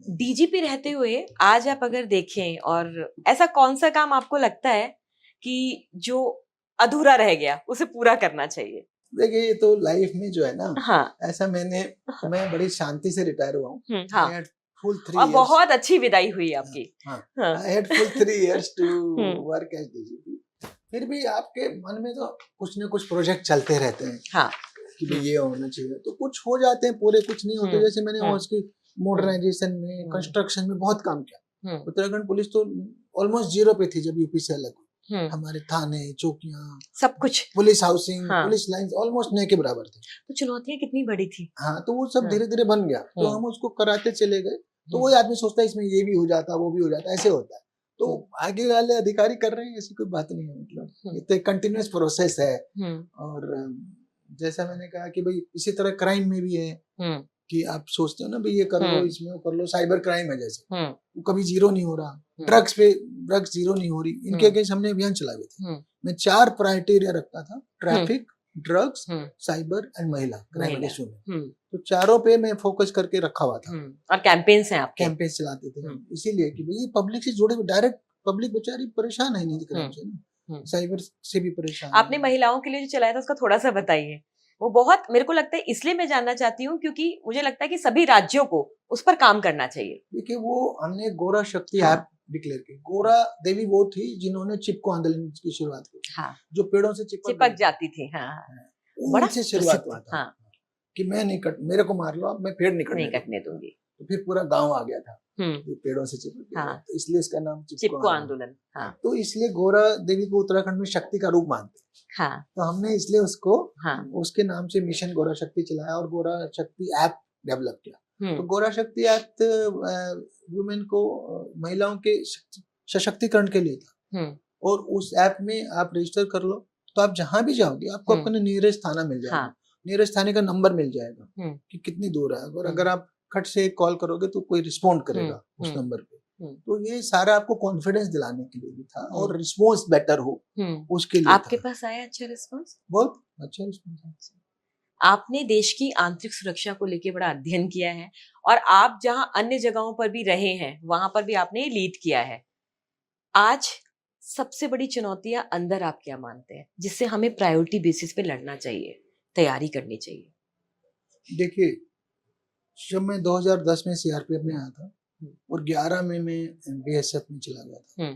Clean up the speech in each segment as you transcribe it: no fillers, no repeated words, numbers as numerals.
DGP रहते हुए आज आप अगर देखें, और ऐसा कौन सा काम आपको लगता है कि जो अधूरा रह गया उसे पूरा करना चाहिए? देखिए, ये तो लाइफ में जो है ना, हाँ। ऐसा मैं बड़ी शांति से रिटायर हुआ हूँ। हाँ। आई हैड फुल 3 और इयर्स। बहुत अच्छी विदाई हुई आपकी। हाँ, हाँ। I had full 3 years to hmm. Work as DGP. फिर भी आपके मन में तो कुछ न कुछ प्रोजेक्ट चलते रहते हैं। हाँ। कि भाई ये होना चाहिए, तो कुछ हो जाते हैं, पूरे कुछ नहीं होते। जैसे मैंने उसकी मॉडर्नाइजेशन में, कंस्ट्रक्शन में बहुत काम किया। उत्तराखंड पुलिस तो ऑलमोस्ट जीरो पे थी जब यूपी से अलग हुई। हमारे थाने, चौकियां, सब कुछ, police housing, police lines almost नए के बराबर थे। तो चुनौतियां कितनी बड़ी थी। हाँ, तो वो सब धीरे धीरे बन गया, तो हम उसको कराते चले गए। तो वही आदमी सोचता है इसमें ये भी हो जाता, वो भी हो जाता, ऐसे होता है। तो आगे वाले अधिकारी कर रहे हैं, ऐसी कोई बात नहीं है। मतलब ये तो एक कंटिन्यूअस प्रोसेस है। और जैसा मैंने कहा कि भाई इसी तरह क्राइम में भी है कि आप सोचते हो ना भाई ये कर लो, इसमें वो कर लो। साइबर क्राइम है जैसे, वो कभी जीरो नहीं हो रहा। ड्रग्स जीरो नहीं हो रही। इनके अगेंस्ट हमने अभियान चलाए थे। मैं 4 क्राइटेरिया रखता था: ट्रैफिक, ड्रग्स, साइबर एंड महिला क्राइम इशू में। तो चारों पे मैं फोकस करके रखा हुआ था। और कैंपेन्स हैं आपके? कैंपेन चलाते थे इसीलिए कि भाई पब्लिक से जुड़े, डायरेक्ट पब्लिक बेचारी परेशान है नहीं क्राइम से ना, साइबर से भी परेशान। आपने महिलाओं के लिए जो चलाया था उसका थोड़ा सा बताइए। वो बहुत, मेरे को लगता है इसलिए मैं जानना चाहती हूँ क्योंकि मुझे लगता है कि सभी राज्यों को उस पर काम करना चाहिए। देखिए, वो हमने गोरा शक्ति ऐप डिक्लेयर की। गोरा देवी वो थी जिन्होंने चिपको आंदोलन की शुरुआत की। हाँ। जो पेड़ों से चिपक जाती थी। हाँ। उनसे शुरुआत हुआ था। हाँ। कि मैं नहीं मेरे को मार लो, अब मैं पेड़ नहीं कटने दूंगी। तो फिर पूरा गांव आ गया था पेड़ों से चिपक गया। हाँ। तो इसलिए इसका नाम चिपको आंदोलन। हाँ। तो इसलिए गोरा देवी को उत्तराखंड में शक्ति का रूप मानते हैं। हाँ। तो हमने इसलिए उसको उसके नाम से मिशन गोरा शक्ति चलाया और गोरा शक्ति ऐप डेवलप किया। तो गोरा शक्ति ऐप वुमेन को, महिलाओं के सशक्तिकरण के लिए था। और उस ऐप में आप रजिस्टर कर लो, तो आप जहां भी जाओगे आपको अपना नियरेस्ट थाना मिल जाएगा। नियरेस्ट थाने का नंबर मिल जाएगा कि कितनी दूर है। और अगर आप खट से कॉल करोगे तो कोई रिस्पॉन्ड करेगा उस नंबर पे। तो ये सारा आपको कॉन्फिडेंस दिलाने के लिए भी था और रिस्पॉन्स बेटर हो उसके लिए। आपके पास आया अच्छा रिस्पॉन्स? बहुत अच्छा रिस्पॉन्स। आपने देश की आंतरिक सुरक्षा को लेकर बड़ा अध्ययन किया है और आप जहां अन्य जगहों पर भी रहे हैं वहां पर भी आपने लीड किया है। आज सबसे बड़ी चुनौतियां अंदर आप क्या मानते हैं जिससे हमें प्रायोरिटी बेसिस पे लड़ना चाहिए, तैयारी करनी चाहिए? देखिए, जब मैं 2010 में सीआरपीएफ में आया था और 11 में मैं बीएसएफ में चला गया था,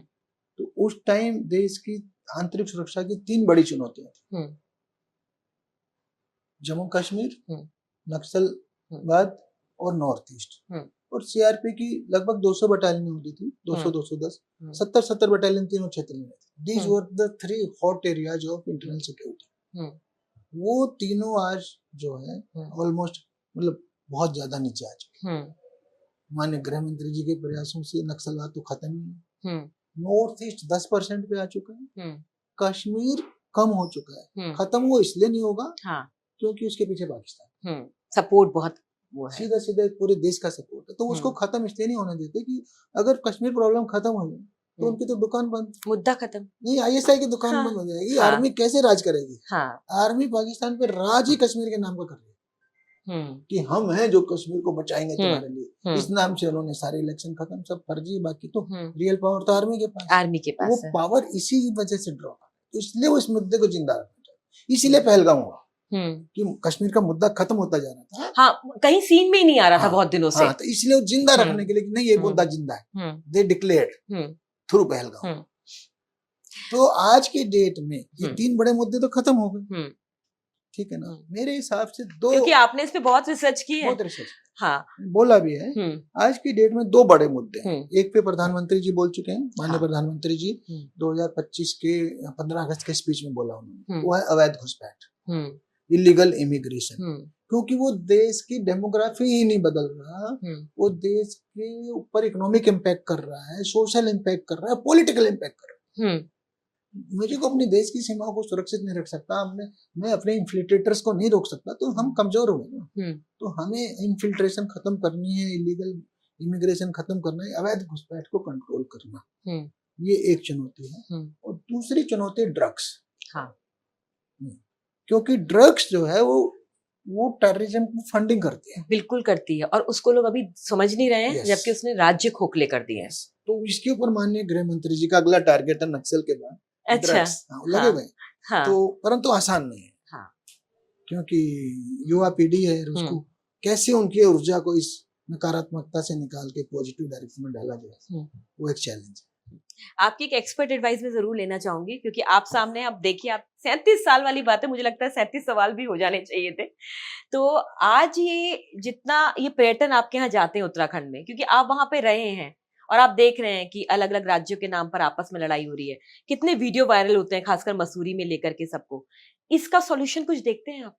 तो उस टाइम देश की आंतरिक सुरक्षा की 3 बड़ी चुनौतियां थी। जम्मू कश्मीर, नक्सलवाद और नॉर्थ ईस्ट। और सीआरपी की लगभग 200 बटालियन होती थी, 200-210, 70 बटालियन तीनों क्षेत्र में थी। These were the 3 hot areas of internal security. वो तीनों आज जो है ऑलमोस्ट, मतलब बहुत ज्यादा नीचे आ चुके। माननीय गृह मंत्री जी के प्रयासों से नक्सलवाद तो खत्म ही है। नॉर्थ ईस्ट 10% पे आ चुका है। कश्मीर कम हो चुका है। खत्म वो इसलिए नहीं होगा क्योंकि उसके पीछे पाकिस्तान सपोर्ट बहुत वो है। सीधा सीधा पूरे देश का सपोर्ट है। तो उसको खत्म इसलिए नहीं होने देते कि अगर कश्मीर प्रॉब्लम खत्म हो जाए तो उनकी तो दुकान बंद, मुद्दा खत्म नहीं, आईएसआई की दुकान बंद हो जाएगी। आर्मी कैसे राज करेगी? आर्मी पाकिस्तान पे राज ही कश्मीर के नाम का कर रही है कि हम हैं जो कश्मीर को बचाएंगे तुम्हारे लिए। इस नाम से उन्होंने सारे इलेक्शन खत्म, सब फर्जी। बाकी तो रियल पावर तो आर्मी के पास। वो पावर इसी वजह से ड्रॉ है, तो इसलिए वो इस मुद्दे को जिंदा रखना चाहिए। इसीलिए पहलगाम हुआ कि कश्मीर का मुद्दा खत्म होता जा रहा था। हाँ, कहीं सीन में ही नहीं आ रहा था बहुत दिनों से। तो इसलिए वो जिंदा रखने के लिए नहीं, ये मुद्दा जिंदा है, दे डिक्लेयर्ड थ्रू पहलगाम। तो आज के डेट में ये 3 बड़े मुद्दे तो खत्म हो गए, ठीक है ना? मेरे हिसाब से 2, क्योंकि आपने इस पे बहुत रिसर्च की है। बहुत रिसर्च बोला भी है। आज की डेट में 2 बड़े मुद्दे हैं। एक पे प्रधानमंत्री जी बोल चुके हैं, माननीय प्रधानमंत्री जी 2025 के 15 अगस्त के स्पीच में बोला उन्होंने, वो है अवैध घुसपैठ, इलीगल इमिग्रेशन। क्योंकि वो देश की डेमोग्राफी ही नहीं बदल रहा, वो देश के ऊपर इकोनॉमिक इम्पैक्ट कर रहा है, सोशल इम्पैक्ट कर रहा है, पॉलिटिकल इम्पैक्ट कर रहा है। मुझे को अपने देश की सीमाओं को सुरक्षित नहीं रख सकता, मैं अपने इन्फिल्ट्रेटर्स को नहीं रोक सकता, तो हम कमजोर हो गए ना। तो हमें इन्फिल्ट्रेशन खत्म करनी है, इलीगल इमिग्रेशन खत्म करना है, अवैध घुसपैठ को कंट्रोल करना, ये एक चुनौती है। और दूसरी चुनौती ड्रग्स। क्योंकि ड्रग्स जो है वो वो टेररिज्म को फंडिंग करती है। बिल्कुल करती है, और उसको लोग अभी समझ नहीं रहे हैं। Yes. जबकि उसने राज्य खोखले कर दिए हैं। तो इसके ऊपर माननीय गृह मंत्री जी का अगला टारगेट है नक्सल के बाद अच्छा, ड्रग्स। लगे हुए हैं। हाँ, तो परंतु आसान नहीं है। हाँ, क्योंकि युवा पीढ़ी है, उसको कैसे उनकी ऊर्जा को इस नकारात्मकता से निकाल के पॉजिटिव डायरेक्शन में डाला जाए, वो एक चैलेंज है। आपकी एक एक्सपर्ट एडवाइस में जरूर लेना चाहूंगी, क्योंकि आप सामने, आप देखिए, आप 37 साल वाली बात है, मुझे लगता है 37 सवाल भी हो जाने चाहिए थे। तो आज ये जितना ये पर्यटन आपके यहाँ जाते हैं उत्तराखंड में, क्योंकि आप वहां पे रहे हैं और आप देख रहे हैं कि अलग अलग राज्यों के नाम पर आपस में लड़ाई हो रही है, कितने वीडियो वायरल होते हैं, खासकर मसूरी में लेकर के सबको। इसका सॉल्यूशन कुछ देखते हैं आप?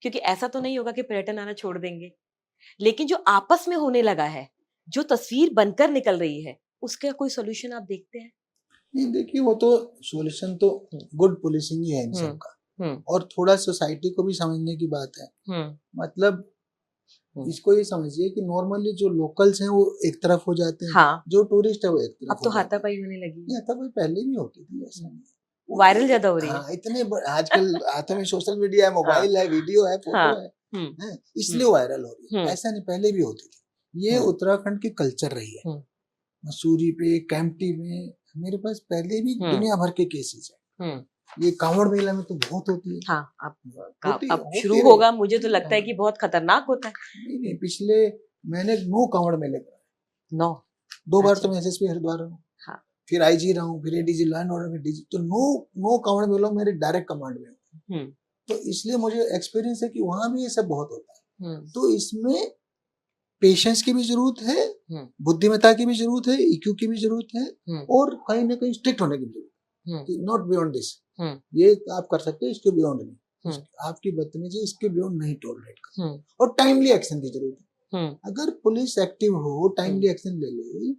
क्योंकि ऐसा तो नहीं होगा कि पर्यटन आना छोड़ देंगे, लेकिन जो आपस में होने लगा है, जो तस्वीर बनकर निकल रही है, उसका कोई सॉल्यूशन आप देखते हैं? नहीं, देखिए वो तो सॉल्यूशन तो गुड पुलिसिंग ही है इन सब का, और थोड़ा सोसाइटी को भी समझने की बात है। मतलब इसको ये समझिए कि नॉर्मली जो लोकल्स हैं वो एक तरफ हो जाते हैं, हाँ, जो टूरिस्ट है वो एक तरफ। अब तो हाथापाई होने लगी है। हाथापाई पहले भी होती थी, ऐसा नहीं। वायरल ज्यादा हो रही है। हाँ, इतने आजकल हाथों में सोशल मीडिया है, मोबाइल है, वीडियो है, फोटो है, इसलिए वायरल हो रही है। ऐसा नहीं, पहले भी होती थी। ये उत्तराखंड की कल्चर रही है। मसूरी पे, कैंपटी में मेरे पास पहले भी दुनिया भर के केसेस है। ये कांवड़ मेला में तो बहुत होती है। हाँ, अब शुरू होगा, मुझे तो लगता है कि बहुत खतरनाक होता है। नहीं, पिछले मैंने 9 कांवड़ मेले कराए। 9, 2 बार तो मैं एसएसपी हरिद्वार रहा हूँ, फिर आईजी रहा हूँ, फिर एडीजी लॉ एंड ऑर्डर में डीजी। तो 9 कांवड़ मेलों मेरे डायरेक्ट कमांड में। तो इसलिए मुझे एक्सपीरियंस है कि वहां भी ये सब बहुत होता है। तो इसमें पेशेंस की भी जरूरत है, बुद्धिमत्ता की भी जरूरत है, ईक्यू की भी जरूरत है, और कहीं ना कहीं स्ट्रिक्ट होने की जरूरत है। नॉट बियॉन्ड दिस, ये आप कर सकते हैं, इसके बियॉन्ड नहीं। आपकी बदतमीजी इसके बियॉन्ड नहीं टॉलरेट कर, और टाइमली एक्शन की जरूरत है। अगर पुलिस एक्टिव हो, टाइमली एक्शन ले ले,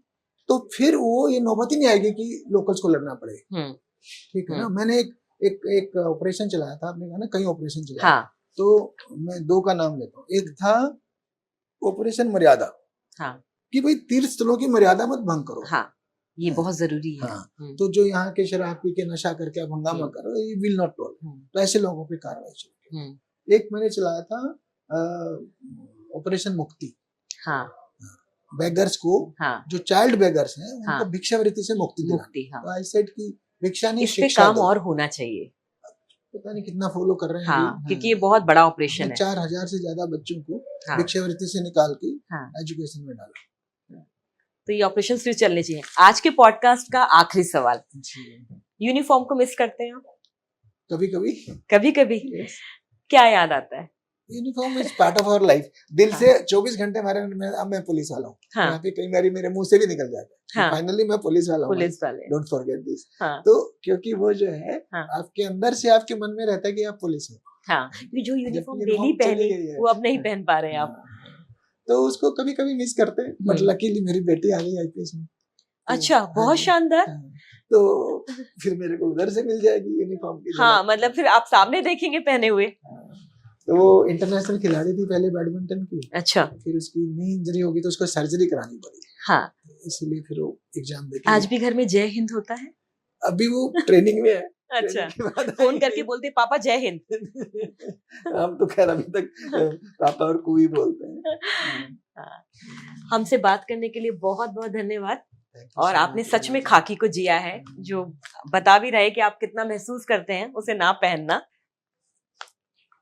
तो फिर वो ये नौबत ही नहीं आएगी कि लोकल्स को लड़ना पड़े। ठीक है ना। मैंने एक ऑपरेशन चलाया था, आपने कहा ना कई ऑपरेशन चलाया, तो मैं 2 का नाम लेता हूँ। एक था ऑपरेशन मर्यादा, कि भाई तीर्थ स्थलों की मर्यादा मत भंग करो। ये बहुत जरूरी है। तो जो यहाँ के शराब पी के नशा करके आप हंगामा करो, ये विल नॉट टॉल। तो ऐसे लोगों पे कार्रवाई चाहिए। एक मैंने चलाया था ऑपरेशन मुक्ति, बेगर्स को, जो चाइल्ड बेगर्स हैं उनको भिक्षावृत्ति से मुक्ति दिलाना। तो आई सेड कि भिक्षा नहीं, इस पे काम और होना चाहिए। पता नहीं कितना फॉलो कर रहे हैं। क्योंकि ये बहुत बड़ा ऑपरेशन है। 4000 से ज्यादा बच्चों को भिक्षावृत्ति से निकाल के एजुकेशन में डाला। तो ये ऑपरेशन फिर चलने चाहिए। आज के पॉडकास्ट का आखिरी सवाल, यूनिफॉर्म को मिस करते हैं? कभी कभी क्या याद आता है? Uniform is part of our life. दिल से 24 घंटे हमारे, अब मैं पुलिस वाला हूँ। यहाँ पे कई बार मेरे मुंह से भी निकल जाता है, फाइनली मैं पुलिस वाला हूँ। पुलिस वाले, डोंट फॉरगेट दिस। तो क्योंकि वो जो है आपके अंदर से आपके मन में रहता है कि आप पुलिस हो। जो यूनिफॉर्म डेली पहनी वो अब नहीं पहन पा रहे आप, तो उसको कभी कभी मिस करते हैं। बट लकीली मेरी बेटी आ गई आईपीएस में। अच्छा, बहुत शानदार। तो फिर मेरे को उधर से मिल जाएगी यूनिफॉर्म की। मतलब फिर आप सामने देखेंगे पहने हुए। तो वो इंटरनेशनल खिलाड़ी थी पहले बैडमिंटन की। अच्छा। फिर उसकी नी इंजरी होगी तो उसको सर्जरी करानी पड़ी। इसलिए फिर वो एग्जाम देके। आज भी घर में जय हिंद होता है? अभी वो ट्रेनिंग में है। अच्छा, फोन करके बोलते पापा जय हिंद। हम तो खैर अभी तक पापा और कुई बोलते हैं। हमसे बात करने के लिए बहुत बहुत धन्यवाद। और आपने सच में खाकी को जिया है, जो बता भी रहे कि आप कितना महसूस करते हैं उसे ना पहनना।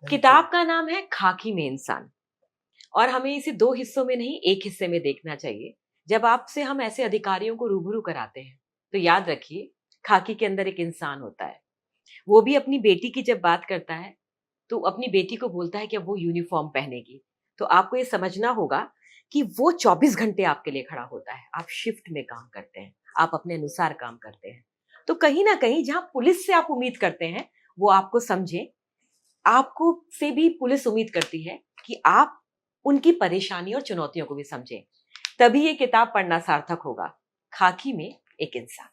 किताब का नाम है खाकी में इंसान, और हमें इसे 2 हिस्सों में नहीं, एक हिस्से में देखना चाहिए। जब आपसे हम ऐसे अधिकारियों को रूबरू कराते हैं तो याद रखिए, खाकी के अंदर एक इंसान होता है। वो भी अपनी बेटी की जब बात करता है तो अपनी बेटी को बोलता है कि अब वो यूनिफॉर्म पहनेगी। तो आपको ये समझना होगा कि वो 24 घंटे आपके लिए खड़ा होता है। आप शिफ्ट में काम करते हैं, आप अपने अनुसार काम करते हैं। तो कहीं ना कहीं जहां पुलिस से आप उम्मीद करते हैं वो आपको समझे, आपको से भी पुलिस उम्मीद करती है कि आप उनकी परेशानी और चुनौतियों को भी समझें। तभी ये किताब पढ़ना सार्थक होगा। खाकी में एक इंसान।